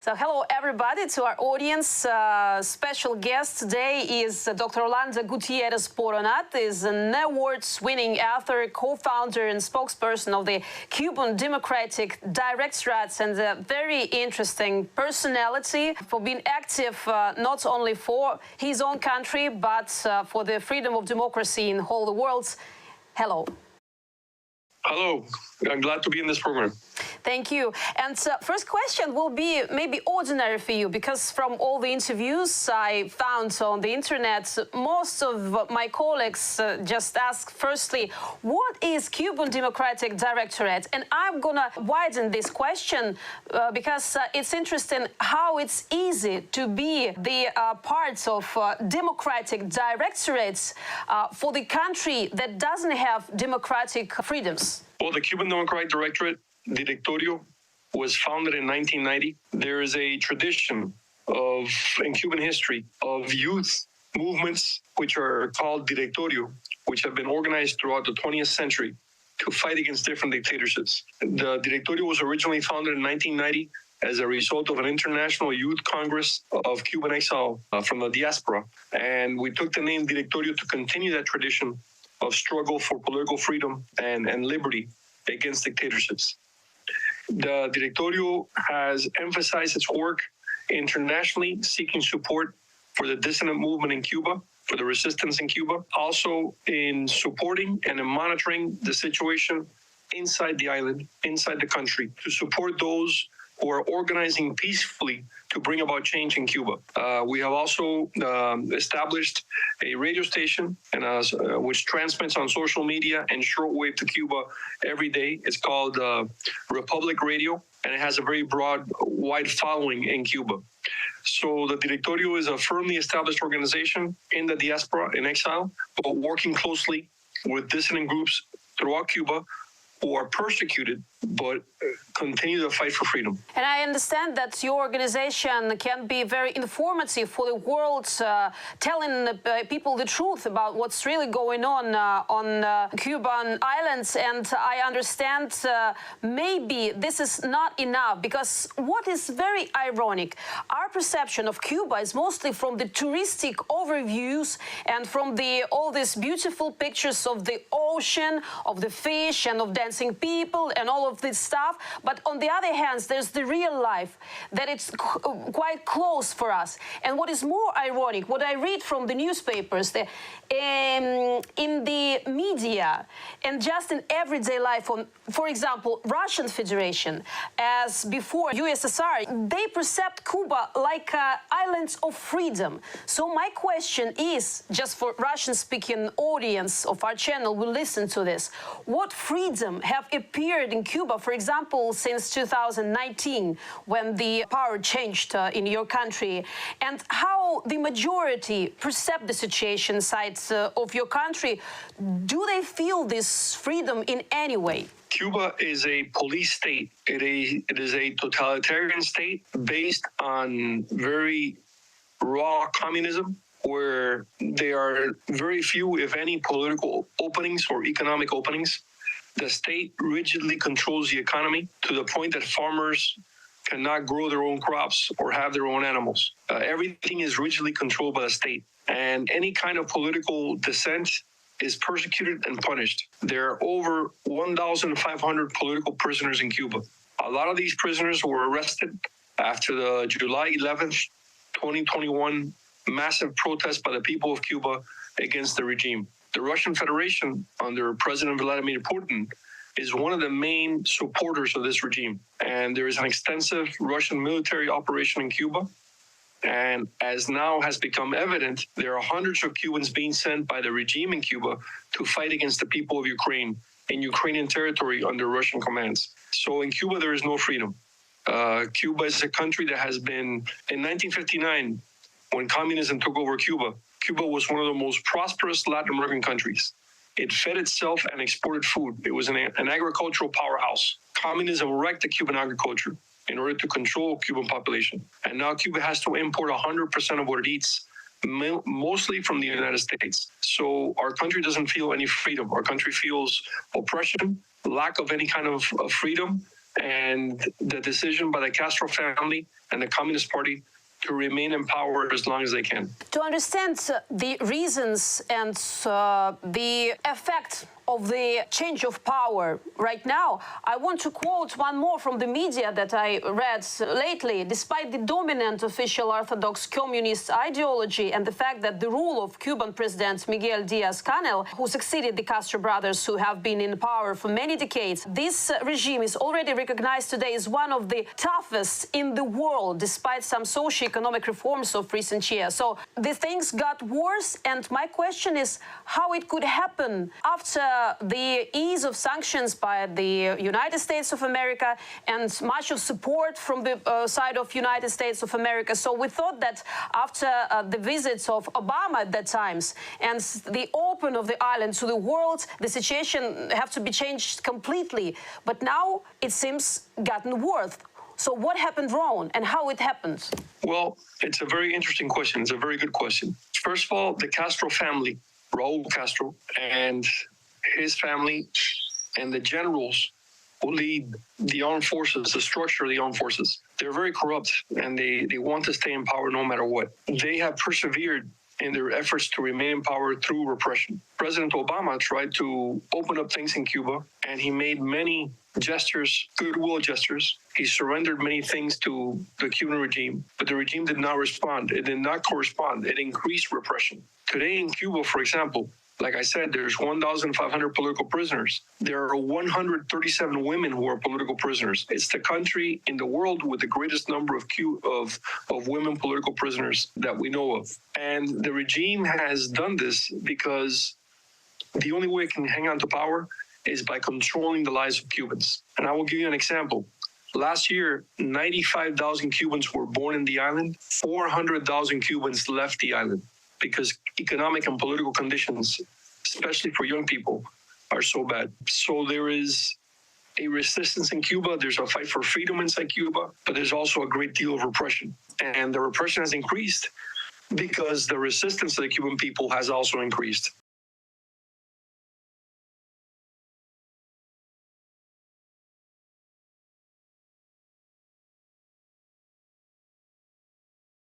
So hello, everybody, to our audience. Special guest today is Dr. Gutierrez-Boronat, is an awards-winning author, co-founder and spokesperson of the Cuban Democratic Directorate, and a very interesting personality for being active not only for his own country, but for the freedom of democracy in all the world. Hello. Hello. I'm glad to be in this program. Thank you. And first question will be maybe ordinary for you, because from all the interviews I found on the internet, most of my colleagues just ask firstly, what is Cuban Democratic Directorate? And I'm going to widen this question because it's interesting how it's easy to be the part of democratic directorates for the country that doesn't have democratic freedoms. Well, the Cuban Democratic Directorate, Directorio, was founded in 1990. There is a tradition in Cuban history of youth movements which are called Directorio, which have been organized throughout the 20th century to fight against different dictatorships. The Directorio was originally founded in 1990 as a result of an international youth congress of Cuban exile from the diaspora. And we took the name Directorio to continue that tradition of struggle for political freedom and liberty against dictatorships. The Directorio has emphasized its work internationally, seeking support for the dissident movement in Cuba, for the resistance in Cuba, also in supporting and in monitoring the situation inside the island, inside the country, to support those who are organizing peacefully to bring about change in Cuba. We have also established a radio station which transmits on social media and shortwave to Cuba every day. It's called Republic Radio, and it has a very wide following in Cuba. So the Directorio is a firmly established organization in the diaspora, in exile, but working closely with dissident groups throughout Cuba who are persecuted but continue to fight for freedom. And I understand that your organization can be very informative for the world, telling people the truth about what's really going on Cuban islands. And I understand maybe this is not enough, because what is very ironic, our perception of Cuba is mostly from the touristic overviews and from all these beautiful pictures of the ocean, of the fish and of dancing people and all of this stuff. But on the other hand, there's the real life that it's quite close for us. And what is more ironic, what I read from the newspapers, in the media and just in everyday life, for example, Russian Federation, as before USSR, they perceive Cuba like islands of freedom. So my question is, just for Russian-speaking audience of our channel will listen to this, what freedom have appeared in Cuba, for example, since 2019, when the power changed in your country, and how the majority perceive the situation inside of your country? Do they feel this freedom in any way? Cuba is a police state. It is a totalitarian state based on very raw communism, where there are very few, if any, political openings or economic openings. The state rigidly controls the economy to the point that farmers cannot grow their own crops or have their own animals. Everything is rigidly controlled by the state, and any kind of political dissent is persecuted and punished. There are over 1,500 political prisoners in Cuba. A lot of these prisoners were arrested after the July 11th, 2021 massive protest by the people of Cuba against the regime. The Russian Federation, under President Vladimir Putin, is one of the main supporters of this regime. And there is an extensive Russian military operation in Cuba. And as now has become evident, there are hundreds of Cubans being sent by the regime in Cuba to fight against the people of Ukraine in Ukrainian territory under Russian commands. So in Cuba, there is no freedom. Cuba is a country that has been, in 1959, when communism took over Cuba, Cuba was one of the most prosperous Latin American countries. It fed itself and exported food. It was an agricultural powerhouse. Communism wrecked the Cuban agriculture in order to control Cuban population. And now Cuba has to import 100% of what it eats, mostly from the United States. So our country doesn't feel any freedom. Our country feels oppression, lack of any kind of freedom, and the decision by the Castro family and the Communist Party to remain in power as long as they can. To understand the reasons and the effect of the change of power right now, I want to quote one more from the media that I read lately. Despite the dominant official Orthodox communist ideology and the fact that the rule of Cuban President Miguel Diaz-Canel, who succeeded the Castro brothers who have been in power for many decades, this regime is already recognized today as one of the toughest in the world, despite some socio-economic reforms of recent years. So the things got worse, and my question is how it could happen after the ease of sanctions by the United States of America and much of support from the side of United States of America. So we thought that after the visits of Obama at that times and the open of the island to the world, the situation have to be changed completely. But now it seems gotten worse. So what happened wrong and how it happened? Well, it's a very interesting question. It's a very good question. First of all, the Castro family, Raul Castro, and his family and the generals who lead the armed forces, the structure of the armed forces, they're very corrupt and they want to stay in power no matter what. They have persevered in their efforts to remain in power through repression. President Obama tried to open up things in Cuba, and he made many gestures, goodwill gestures. He surrendered many things to the Cuban regime, but the regime did not respond. It did not correspond. It increased repression. Today in Cuba, for example, like I said, there's 1,500 political prisoners. There are 137 women who are political prisoners. It's the country in the world with the greatest number of women political prisoners that we know of. And the regime has done this because the only way it can hang on to power is by controlling the lives of Cubans. And I will give you an example. Last year, 95,000 Cubans were born in the island. 400,000 Cubans left the island because economic and political conditions, especially for young people, are so bad. So there is a resistance in Cuba. There's a fight for freedom inside Cuba, but there's also a great deal of repression. And the repression has increased because the resistance of the Cuban people has also increased.